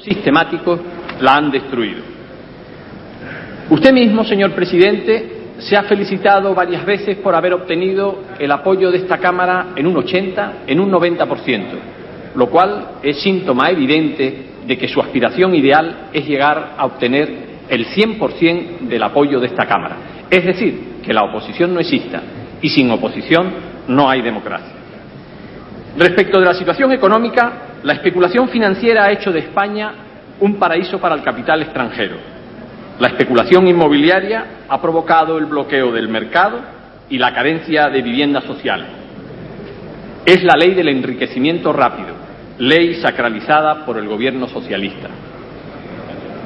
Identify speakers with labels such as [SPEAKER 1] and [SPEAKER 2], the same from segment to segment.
[SPEAKER 1] sistemáticos la han destruido. Usted mismo, señor presidente, se ha felicitado varias veces por haber obtenido el apoyo de esta Cámara en un 80, en un 90%, lo cual es síntoma evidente de que su aspiración ideal es llegar a obtener el 100% del apoyo de esta Cámara. Es decir, que la oposición no exista, y sin oposición no hay democracia. Respecto de la situación económica, la especulación financiera ha hecho de España un paraíso para el capital extranjero. La especulación inmobiliaria ha provocado el bloqueo del mercado y la carencia de vivienda social. Es la ley del enriquecimiento rápido, ley sacralizada por el gobierno socialista.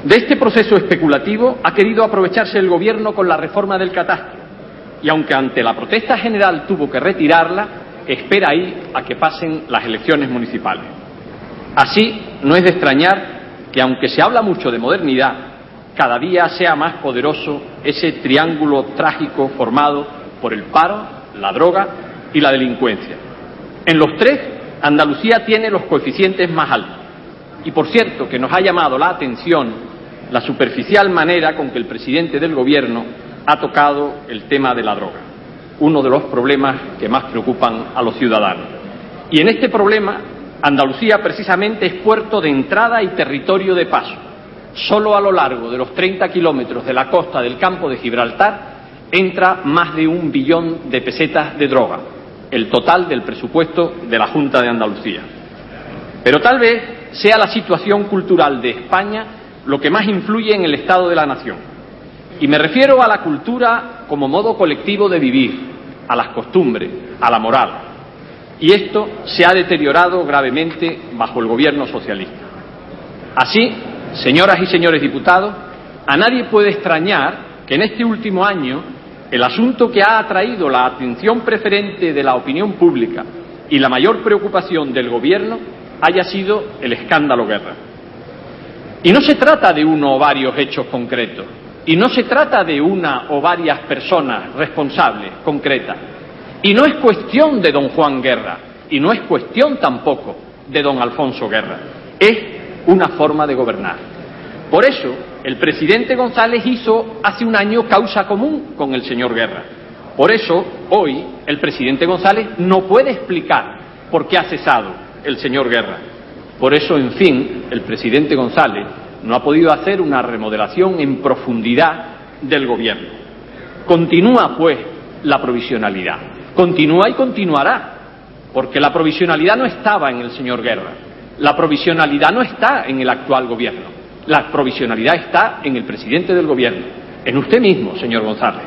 [SPEAKER 1] De este proceso especulativo ha querido aprovecharse el gobierno con la reforma del catastro y, aunque ante la protesta general tuvo que retirarla, espera ahí a que pasen las elecciones municipales. Así, no es de extrañar que, aunque se habla mucho de modernidad, cada día sea más poderoso ese triángulo trágico formado por el paro, la droga y la delincuencia. En los tres, Andalucía tiene los coeficientes más altos. Y, por cierto, que nos ha llamado la atención la superficial manera con que el presidente del Gobierno ha tocado el tema de la droga, uno de los problemas que más preocupan a los ciudadanos. Y en este problema, Andalucía precisamente es puerto de entrada y territorio de paso. Solo a lo largo de los 30 kilómetros de la costa del campo de Gibraltar entra más de 1 billón de pesetas de droga, el total del presupuesto de la Junta de Andalucía. Pero tal vez sea la situación cultural de España lo que más influye en el estado de la nación. Y me refiero a la cultura como modo colectivo de vivir, a las costumbres, a la moral. Y esto se ha deteriorado gravemente bajo el gobierno socialista. Así, señoras y señores diputados, a nadie puede extrañar que en este último año el asunto que ha atraído la atención preferente de la opinión pública y la mayor preocupación del gobierno haya sido el escándalo Guerra. Y no se trata de uno o varios hechos concretos, y no se trata de una o varias personas responsables concretas, y no es cuestión de don Juan Guerra, y no es cuestión tampoco de don Alfonso Guerra, es una forma de gobernar. Por eso, el presidente González hizo hace un año causa común con el señor Guerra. Por eso, hoy, el presidente González no puede explicar por qué ha cesado el señor Guerra. Por eso, en fin, el presidente González no ha podido hacer una remodelación en profundidad del gobierno. Continúa, pues, la provisionalidad. Continúa y continuará, porque la provisionalidad no estaba en el señor Guerra. La provisionalidad no está en el actual gobierno. La provisionalidad está en el presidente del gobierno, en usted mismo, señor González.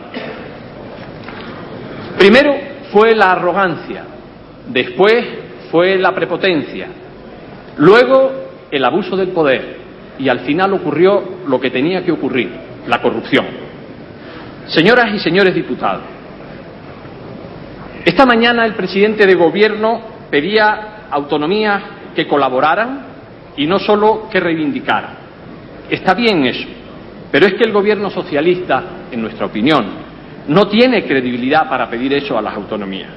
[SPEAKER 1] Primero fue la arrogancia, después fue la prepotencia, luego el abuso del poder y al final ocurrió lo que tenía que ocurrir, la corrupción. Señoras y señores diputados, esta mañana el presidente de gobierno pedía autonomías que colaboraran y no solo que reivindicaran. Está bien eso, pero es que el gobierno socialista, en nuestra opinión, no tiene credibilidad para pedir eso a las autonomías.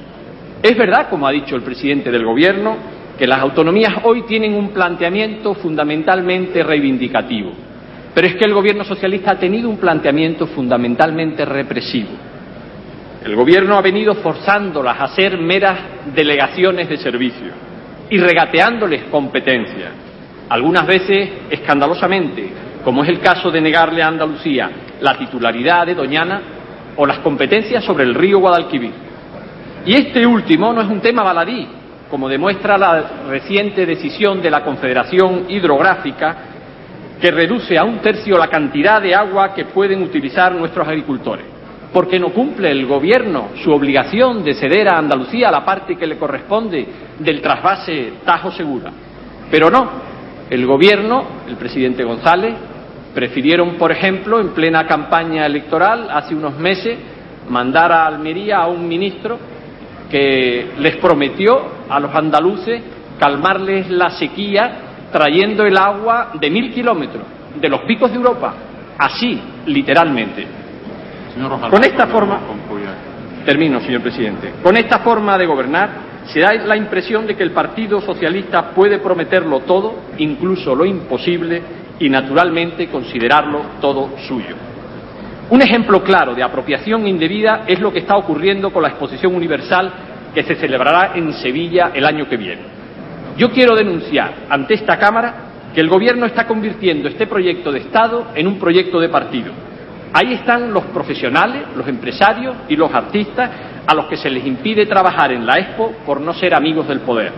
[SPEAKER 1] Es verdad, como ha dicho el presidente del gobierno, que las autonomías hoy tienen un planteamiento fundamentalmente reivindicativo, pero es que el gobierno socialista ha tenido un planteamiento fundamentalmente represivo. El gobierno ha venido forzándolas a ser meras delegaciones de servicio y regateándoles competencias, algunas veces escandalosamente, como es el caso de negarle a Andalucía la titularidad de Doñana o las competencias sobre el río Guadalquivir. Y este último no es un tema baladí, como demuestra la reciente decisión de la Confederación Hidrográfica, que reduce a 1/3 la cantidad de agua que pueden utilizar nuestros agricultores, porque no cumple el gobierno su obligación de ceder a Andalucía la parte que le corresponde del trasvase Tajo Segura. Pero no, el gobierno, el presidente González, prefirieron, por ejemplo, en plena campaña electoral, hace unos meses, mandar a Almería a un ministro que les prometió a los andaluces calmarles la sequía trayendo el agua de 1000 kilómetros, de los picos de Europa, así, literalmente. Con esta forma, termino, señor presidente, con esta forma de gobernar, se da la impresión de que el Partido Socialista puede prometerlo todo, incluso lo imposible, y naturalmente considerarlo todo suyo. Un ejemplo claro de apropiación indebida es lo que está ocurriendo con la Exposición Universal que se celebrará en Sevilla el año que viene. Yo quiero denunciar ante esta Cámara que el Gobierno está convirtiendo este proyecto de Estado en un proyecto de partido. Ahí están los profesionales, los empresarios y los artistas a los que se les impide trabajar en la Expo por no ser amigos del poder.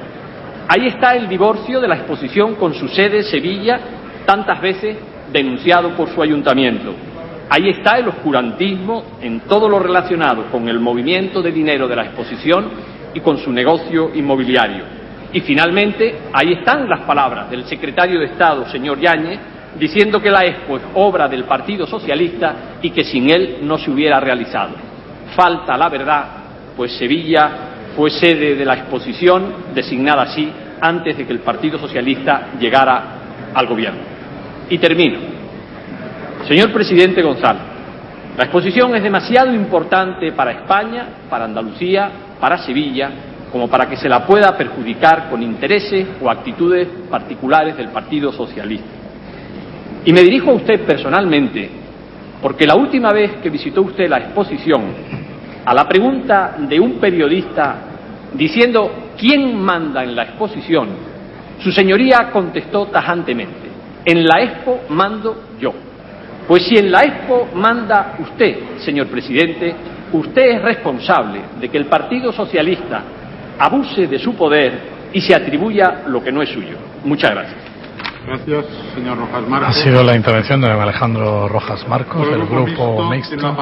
[SPEAKER 1] Ahí está el divorcio de la exposición con su sede Sevilla, tantas veces denunciado por su ayuntamiento. Ahí está el oscurantismo en todo lo relacionado con el movimiento de dinero de la exposición y con su negocio inmobiliario. Y finalmente, ahí están las palabras del secretario de Estado, señor Yáñez, diciendo que la Expo es obra del Partido Socialista y que sin él no se hubiera realizado. Falta la verdad, pues Sevilla fue sede de la exposición, designada así, antes de que el Partido Socialista llegara al Gobierno. Y termino. Señor presidente González, la exposición es demasiado importante para España, para Andalucía, para Sevilla, como para que se la pueda perjudicar con intereses o actitudes particulares del Partido Socialista. Y me dirijo a usted personalmente, porque la última vez que visitó usted la exposición, a la pregunta de un periodista diciendo ¿quién manda en la exposición?, su señoría contestó tajantemente: en la Expo mando yo. Pues si en la Expo manda usted, señor presidente, usted es responsable de que el Partido Socialista abuse de su poder y se atribuya lo que no es suyo. Muchas gracias.
[SPEAKER 2] Gracias, señor Rojas Marcos.
[SPEAKER 3] Ha sido la intervención de Alejandro Rojas Marcos, del Grupo Mixto,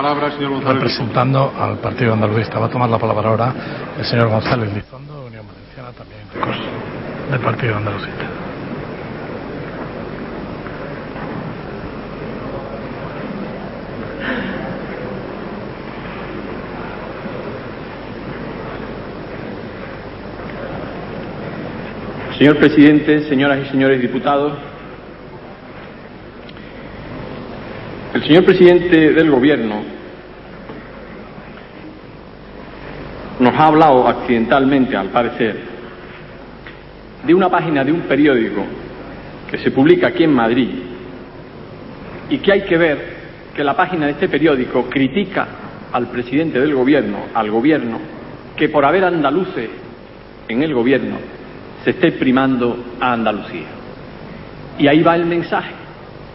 [SPEAKER 3] representando al Partido Andaluzista. Va a tomar la palabra ahora el señor González Lizondo, de Unión Valenciana, también del Partido Andaluzista.
[SPEAKER 1] Señor presidente, señoras y señores diputados, el señor presidente del Gobierno nos ha hablado accidentalmente, al parecer, de una página de un periódico que se publica aquí en Madrid y que hay que ver que la página de este periódico critica al presidente del Gobierno, al Gobierno, que por haber andaluces en el Gobierno se esté primando a Andalucía. Y ahí va el mensaje.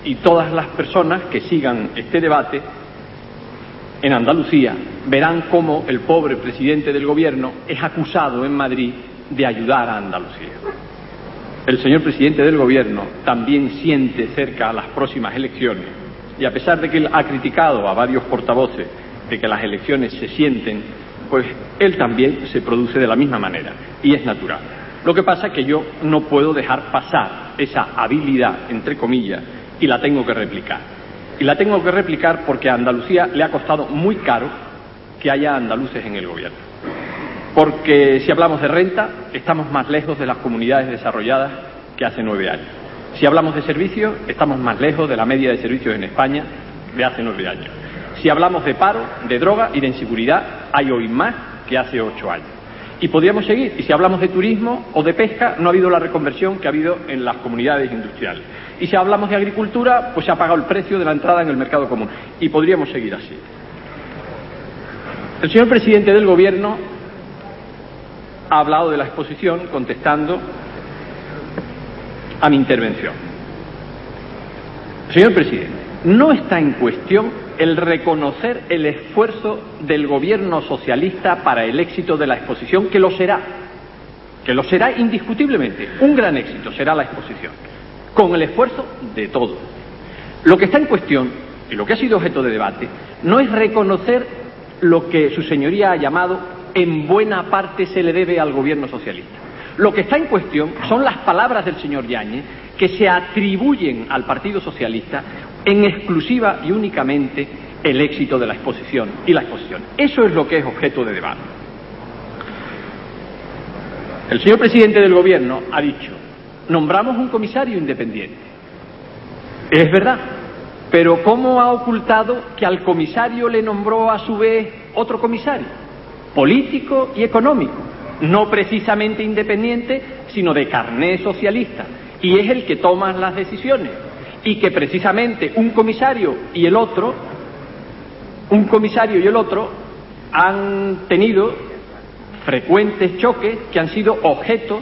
[SPEAKER 1] Y todas las personas que sigan este debate en Andalucía verán cómo el pobre presidente del Gobierno es acusado en Madrid de ayudar a Andalucía. El señor presidente del Gobierno también siente cerca las próximas elecciones y a pesar de que él ha criticado a varios portavoces de que las elecciones se sienten, pues él también se produce de la misma manera y es natural. Lo que pasa es que yo no puedo dejar pasar esa habilidad, entre comillas, y la tengo que replicar. Y la tengo que replicar porque a Andalucía le ha costado muy caro que haya andaluces en el Gobierno. Porque si hablamos de renta, estamos más lejos de las comunidades desarrolladas que hace 9 años. Si hablamos de servicios, estamos más lejos de la media de servicios en España de hace 9 años. Si hablamos de paro, de droga y de inseguridad, hay hoy más que hace 8 años. Y podríamos seguir. Y si hablamos de turismo o de pesca, no ha habido la reconversión que ha habido en las comunidades industriales. Y si hablamos de agricultura, pues se ha pagado el precio de la entrada en el mercado común. Y podríamos seguir así. El señor presidente del Gobierno ha hablado de la exposición contestando a mi intervención. Señor presidente, no está en cuestión el reconocer el esfuerzo del Gobierno socialista para el éxito de la exposición, que lo será indiscutiblemente. Un gran éxito será la exposición, con el esfuerzo de todos. Lo que está en cuestión, y lo que ha sido objeto de debate, no es reconocer lo que su señoría ha llamado en buena parte se le debe al Gobierno socialista. Lo que está en cuestión son las palabras del señor Yáñez, que se atribuyen al Partido Socialista en exclusiva y únicamente el éxito de la exposición y la exposición. Eso es lo que es objeto de debate. El señor presidente del Gobierno ha dicho: nombramos un comisario independiente. Es verdad, pero ¿cómo ha ocultado que al comisario le nombró a su vez otro comisario, político y económico? no precisamente independiente, sino de carné socialista, y es el que toma las decisiones, y que precisamente un comisario y el otro han tenido frecuentes choques que han sido objeto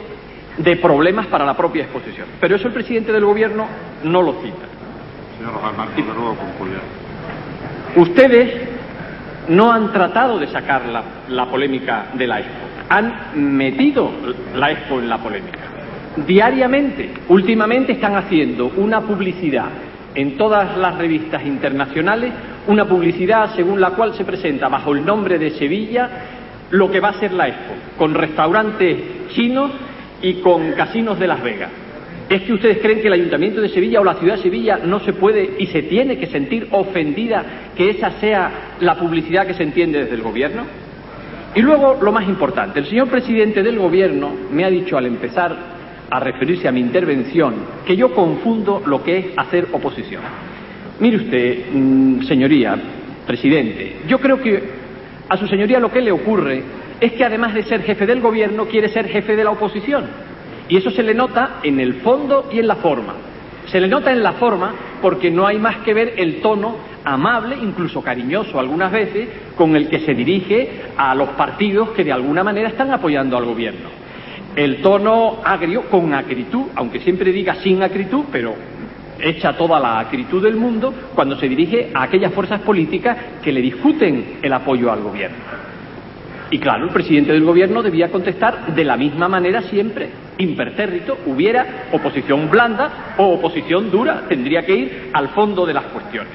[SPEAKER 1] de problemas para la propia exposición. Pero eso el presidente del Gobierno no lo cita.
[SPEAKER 2] Señor Rojas Marcos, de nuevo concluya.
[SPEAKER 1] Ustedes no han tratado de sacar la polémica de la Expo, han metido la Expo en la polémica. Diariamente, últimamente están haciendo una publicidad en todas las revistas internacionales, una publicidad según la cual se presenta bajo el nombre de Sevilla lo que va a ser la Expo, con restaurantes chinos y con casinos de Las Vegas. ¿Es que ustedes creen que el Ayuntamiento de Sevilla o la ciudad de Sevilla no se puede y se tiene que sentir ofendida que esa sea la publicidad que se entiende desde el Gobierno? Y luego, lo más importante, el señor presidente del Gobierno me ha dicho al empezar a referirse a mi intervención que yo confundo lo que es hacer oposición. Mire usted, señoría, presidente, yo creo que a su señoría lo que le ocurre es que además de ser jefe del Gobierno quiere ser jefe de la oposición. Y eso se le nota en el fondo y en la forma. Se le nota en la forma porque no hay más que ver el tono amable, incluso cariñoso algunas veces, con el que se dirige a los partidos que de alguna manera están apoyando al Gobierno. El tono agrio, con acritud, aunque siempre diga sin acritud, pero echa toda la acritud del mundo cuando se dirige a aquellas fuerzas políticas que le discuten el apoyo al Gobierno. Y claro, el presidente del Gobierno debía contestar de la misma manera siempre, impertérrito, hubiera oposición blanda o oposición dura, tendría que ir al fondo de las cuestiones.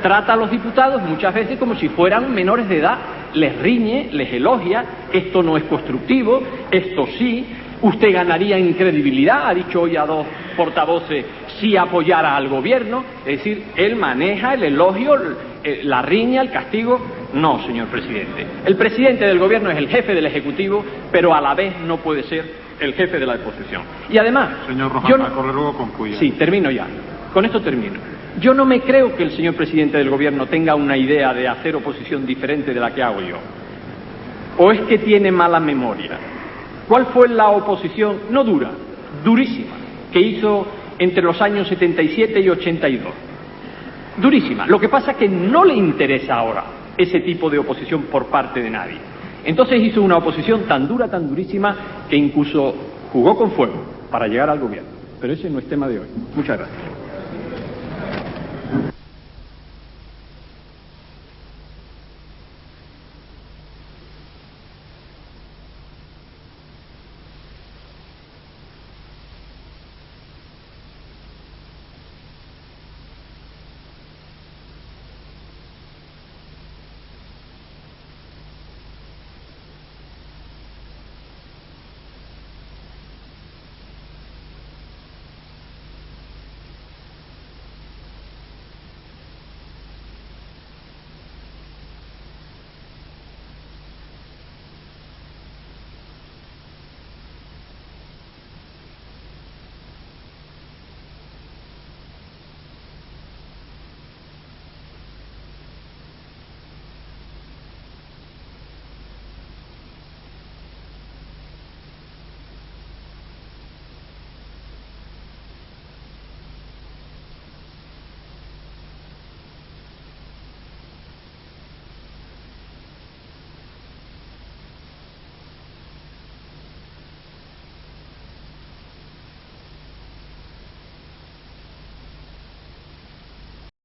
[SPEAKER 1] Trata a los diputados muchas veces como si fueran menores de edad, les riñe, les elogia, esto no es constructivo, esto sí, usted ganaría en credibilidad, ha dicho hoy a dos portavoces, si apoyara al Gobierno, es decir, él maneja el elogio, la riña, el castigo. No, señor presidente. El presidente del Gobierno es el jefe del Ejecutivo, pero a la vez no puede ser el jefe de la oposición. Y además...
[SPEAKER 2] Señor Rojas Marcos, luego concluya.
[SPEAKER 1] Sí, termino ya. Con esto termino. Yo no me creo que el señor presidente del Gobierno tenga una idea de hacer oposición diferente de la que hago yo. ¿O es que tiene mala memoria? ¿Cuál fue la oposición, no dura, durísima, que hizo entre los años 77 y 82? Durísima. Lo que pasa es que no le interesa ahora ese tipo de oposición por parte de nadie. Entonces hizo una oposición tan dura, tan durísima, que incluso jugó con fuego para llegar al Gobierno. Pero ese no es tema de hoy. Muchas gracias.